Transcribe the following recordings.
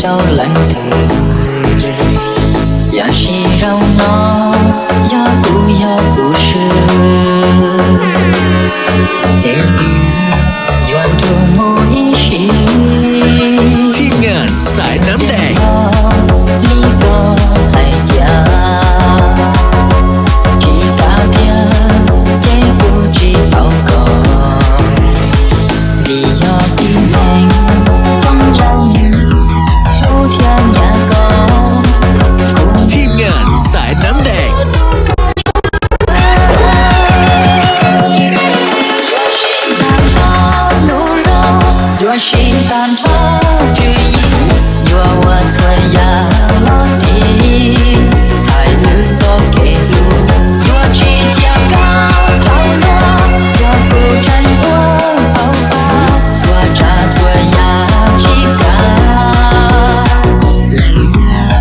เจ้าหลังเธออย่าชีเราน้องอย่ากูชื่อเจ็บยวนทุโมอิชิทีมงานสายน้ำแดงลีก็ให้จาจีตาเทียเจ้กูจีเป่าก่อนดียอดดีแดงจ้องยังรู้เทียนยาก่อนทีมงานสายน้ำแดง我心淡透决意，若我错呀落地，太日走给路，若去家高照亮，若不真我好吧，做茶做呀几个，冷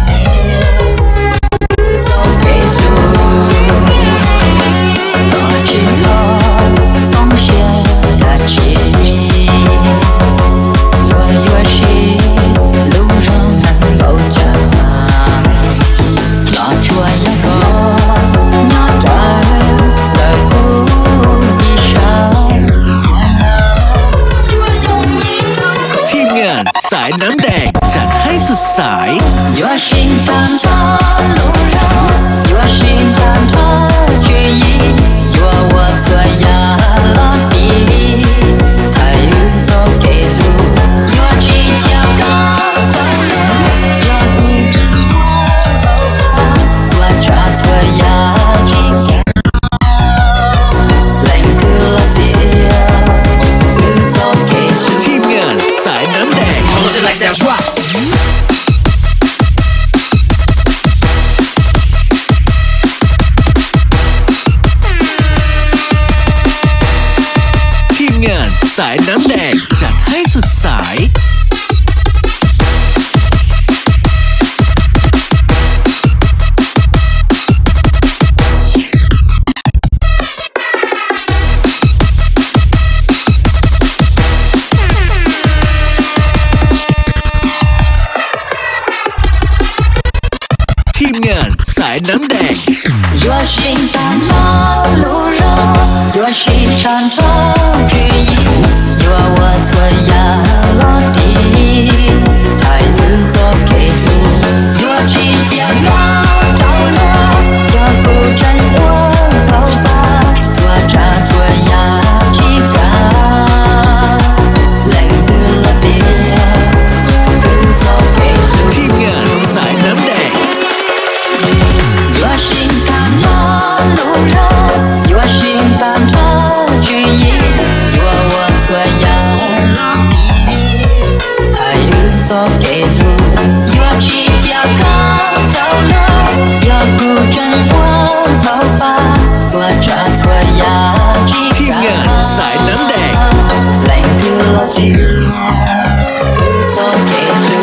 天走给路，我去走东西的街。สายน้ำแดงจัดให้สุดสาย我心淡透路绕我心淡透决意若我错呀落地太日走给路若去家高照亮若不真我做茶错呀几个冷可了地日走给路ทีมงานสายน้ำแดงทีมงานสายน้ำแดงจัดให้สุดสายทีมงานสายน้ำแดง若心淡透路绕若心淡透决意若我错呀落地太日走给路若去家高照亮若不真我好吧做茶做呀几个冷的了地日走给路ทีมงานสายน้ำแดง我心淡透路绕我心淡透决意若我错呀落地太日走给路若去家高照亮若不真我好吧做茶错呀几ทีม个งานสายน้ำแดง冷的了地走给路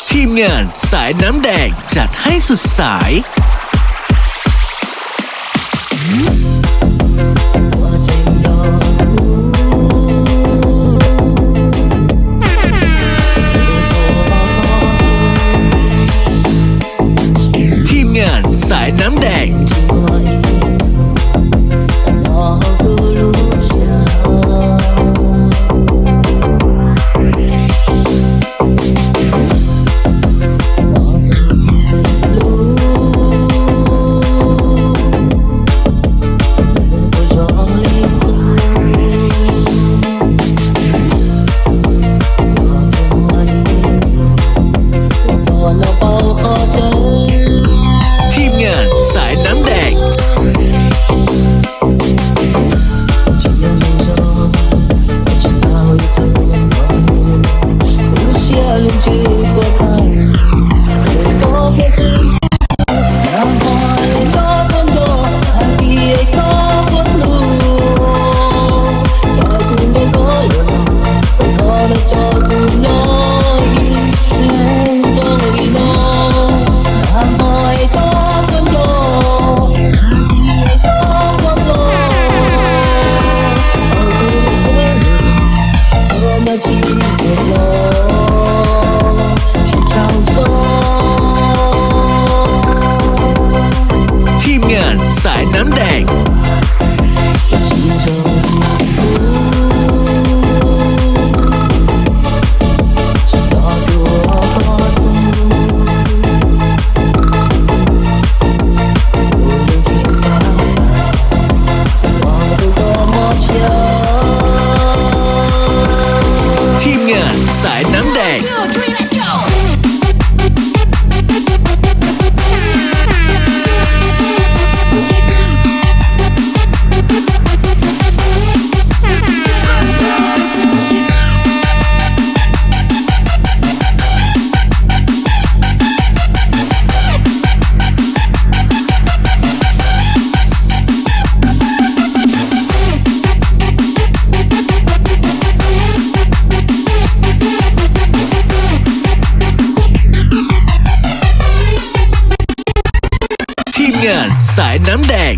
ทีมงานสายน้ำแดงจัดให้สุดสายทีมงานสายน้ำแดง สายน้ำแดง